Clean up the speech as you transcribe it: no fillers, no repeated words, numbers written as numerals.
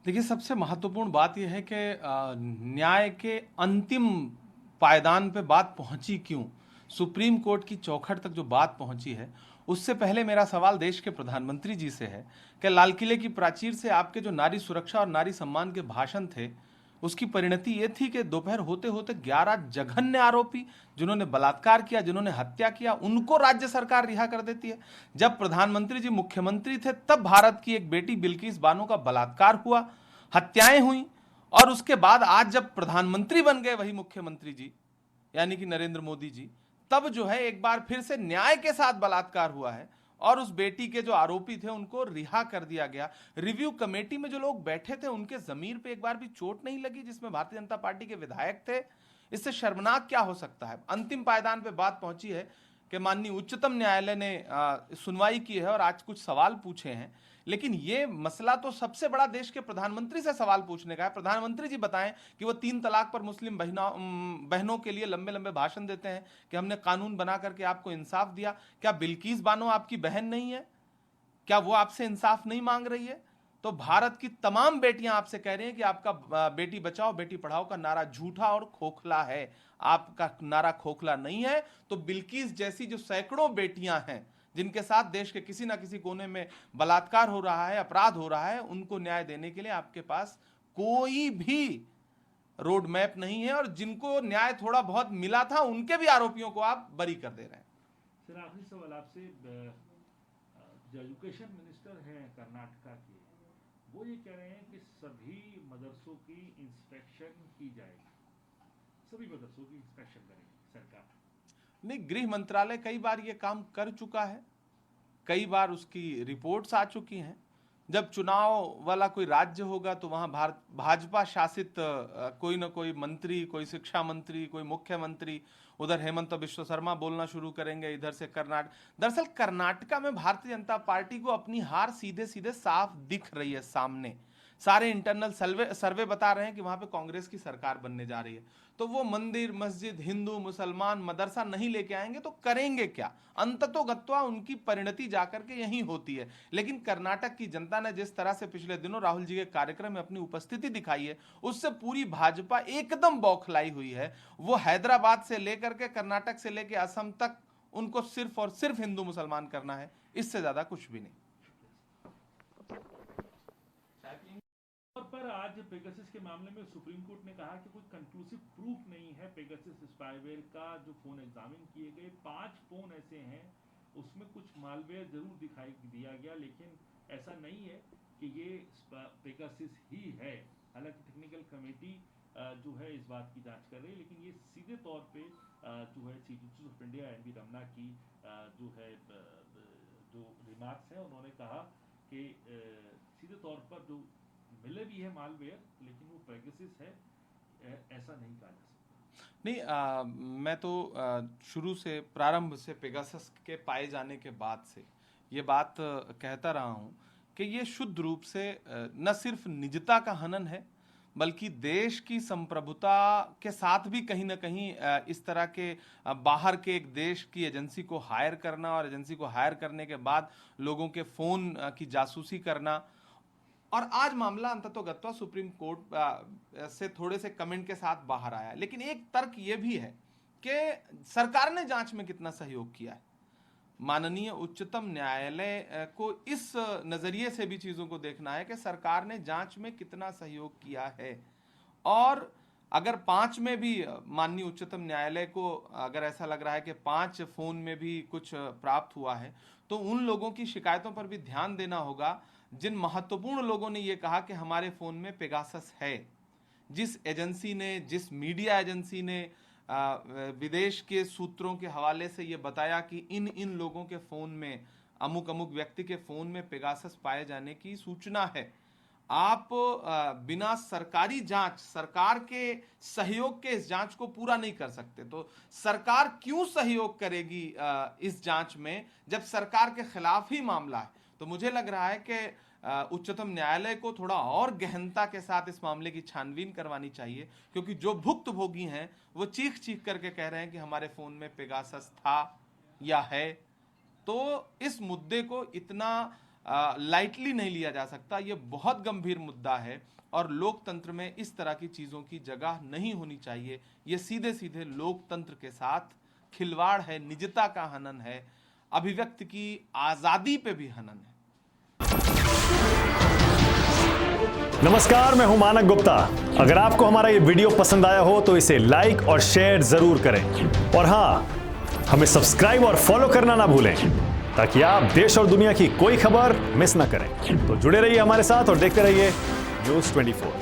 देखिए, सबसे महत्वपूर्ण बात यह है कि न्याय के अंतिम पायदान पे बात पहुंची क्यों, सुप्रीम कोर्ट की चौखट तक जो बात पहुंची है। उससे पहले मेरा सवाल देश के प्रधानमंत्री जी से है कि लाल किले की प्राचीर से आपके जो नारी सुरक्षा और नारी सम्मान के भाषण थे, उसकी परिणति ये थी कि दोपहर होते होते 11 जघन्य आरोपी जिन्होंने बलात्कार किया, जिन्होंने हत्या किया, उनको राज्य सरकार रिहा कर देती है। जब प्रधानमंत्री जी मुख्यमंत्री थे तब भारत की एक बेटी बिल्किस बानो का बलात्कार हुआ, हत्याएं हुई, और उसके बाद आज जब प्रधानमंत्री बन गए वही मुख्यमंत्री जी यानी कि नरेंद्र मोदी जी, तब जो है एक बार फिर से न्याय के साथ बलात्कार हुआ है और उस बेटी के जो आरोपी थे उनको रिहा कर दिया गया। रिव्यू कमेटी में जो लोग बैठे थे उनके जमीर पे एक बार भी चोट नहीं लगी, जिसमें भारतीय जनता पार्टी के विधायक थे। इससे शर्मनाक क्या हो सकता है। अंतिम पायदान पे बात पहुंची है कि माननीय उच्चतम न्यायालय ने सुनवाई की है और आज कुछ सवाल पूछे हैं, लेकिन ये मसला तो सबसे बड़ा देश के प्रधानमंत्री से सवाल पूछने का है। प्रधानमंत्री जी बताएं कि वो 3 तलाक पर मुस्लिम बहनों के लिए लंबे लंबे भाषण देते हैं कि हमने कानून बना करके आपको इंसाफ दिया। क्या बिल्किस बानो आपकी बहन नहीं है? क्या वो आपसे इंसाफ नहीं मांग रही है? तो भारत की तमाम बेटियां आपसे कह रही हैं कि आपका बेटी बचाओ बेटी पढ़ाओ का नारा झूठा और खोखला है। आपका नारा खोखला नहीं है तो बिल्किस जैसी जो सैकड़ों बेटियां हैं जिनके साथ देश के किसी ना किसी कोने में बलात्कार हो रहा है, अपराध हो रहा है, उनको न्याय देने के लिए आपके पास कोई भी रोड मैप नहीं है, और जिनको न्याय थोड़ा बहुत मिला था उनके भी आरोपियों को आप बरी कर दे रहे हैं। सर, आखिरी सवाल आपसे, जो एजुकेशन मिनिस्टर हैं कर्नाटका के, वो ये कह रहे हैं कि सभी मदरसों की इंस्पेक्शन की जाएगी, सभी मदरसों की इंस्पेक्शन करेगी सरकार। नहीं, गृह मंत्रालय कई बार ये काम कर चुका है, कई बार उसकी रिपोर्ट्स आ चुकी हैं। जब चुनाव वाला कोई राज्य होगा तो वहां भाजपा शासित कोई ना कोई मंत्री, कोई शिक्षा मंत्री, कोई मुख्यमंत्री, उधर हेमंत बिश्व शर्मा बोलना शुरू करेंगे, इधर से कर्नाटक। दरअसल कर्नाटका में भारतीय जनता पार्टी को अपनी हार सीधे सीधे साफ दिख रही है सामने। सारे इंटरनल सर्वे बता रहे हैं कि वहां पे कांग्रेस की सरकार बनने जा रही है। तो वो मंदिर, मस्जिद, हिंदू, मुसलमान, मदरसा नहीं लेके आएंगे तो करेंगे क्या? अंततोगत्वा उनकी परिणति जाकर के यही होती है। लेकिन कर्नाटक की जनता ने जिस तरह से पिछले दिनों राहुल जी के कार्यक्रम में अपनी उपस्थिति दिखाई है, उससे पूरी भाजपा एकदम बौखलाई हुई है। वो हैदराबाद से लेकर के कर्नाटक से लेकर असम तक उनको सिर्फ और सिर्फ हिंदू मुसलमान करना है, इससे ज्यादा कुछ भी नहीं। पर आज पेगासस के मामले में सुप्रीम कोर्ट ने कहा कि कोई कंक्लूसिव प्रूफ नहीं है पेगासस स्पाईवेयर का। जो फोन एग्जामिन किए गए 5 फोन ऐसे हैं, उसमें कुछ मालवेयर जरूर दिखाई दिया गया, लेकिन ऐसा नहीं है कि ये पेगासस ही है। हालांकि टेक्निकल कमेटी जो है इस बात की जांच कर रही है, लेकिन ये सीधे तौर पे जो है chief justice of India N V. Ramana की जो है जो रिमार्क्स है, उन्होंने कहा कि सीधे तौर पर जो मिले भी है मालवेयर, लेकिन वो पेगासस है, ऐसा नहीं कहा जा सकता। नहीं, मैं तो शुरू से, प्रारंभ से, पेगासस के पाए जाने के बाद से ये बात कहता रहा हूं कि ये शुद्ध रूप से न सिर्फ निजता का हनन है, बल्कि देश की संप्रभुता के साथ भी कहीं ना कहीं इस तरह के बाहर के एक देश की एजेंसी को हायर करना, और एजेंसी को हायर करने के बाद लोगों के फोन की जासूसी करना। और आज मामला अंततोगत्वा सुप्रीम कोर्ट से थोड़े से कमेंट के साथ बाहर आया, लेकिन एक तर्क यह भी है कि सरकार ने जांच में कितना सहयोग किया है। माननीय उच्चतम न्यायालय को इस नजरिए से भी चीजों को देखना है कि सरकार ने जांच में कितना सहयोग किया है। और अगर 5 में भी माननीय उच्चतम न्यायालय को अगर ऐसा लग रहा है कि 5 फोन में भी कुछ प्राप्त हुआ है, तो उन लोगों की शिकायतों पर भी ध्यान देना होगा जिन महत्वपूर्ण लोगों ने यह कहा कि हमारे फोन में पेगासस है। जिस एजेंसी ने, जिस मीडिया एजेंसी ने विदेश के सूत्रों के हवाले से यह बताया कि इन इन लोगों के फोन में, अमुक अमुक व्यक्ति के फोन में पेगासस पाए जाने की सूचना है, आप बिना सरकारी जांच, सरकार के सहयोग के इस जांच को पूरा नहीं कर सकते। तो सरकार क्यों सहयोग करेगी इस जांच में जब सरकार के खिलाफ ही मामला है? तो मुझे लग रहा है कि उच्चतम न्यायालय को थोड़ा और गहनता के साथ इस मामले की छानबीन करवानी चाहिए, क्योंकि जो भुक्तभोगी हैं वो चीख चीख करके कह रहे हैं कि हमारे फोन में पेगासस था या है। तो इस मुद्दे को इतना लाइटली नहीं लिया जा सकता। ये बहुत गंभीर मुद्दा है और लोकतंत्र में इस तरह की चीजों की जगह नहीं होनी चाहिए। ये सीधे सीधे लोकतंत्र के साथ खिलवाड़ है, निजता का हनन है, अभिव्यक्ति की आजादी पे भी हनन है। नमस्कार, मैं हूं मानक गुप्ता। अगर आपको हमारा ये वीडियो पसंद आया हो तो इसे लाइक और शेयर जरूर करें और हां, हमें सब्सक्राइब और फॉलो करना ना भूलें ताकि आप देश और दुनिया की कोई खबर मिस ना करें। तो जुड़े रहिए हमारे साथ और देखते रहिए न्यूज़ 24।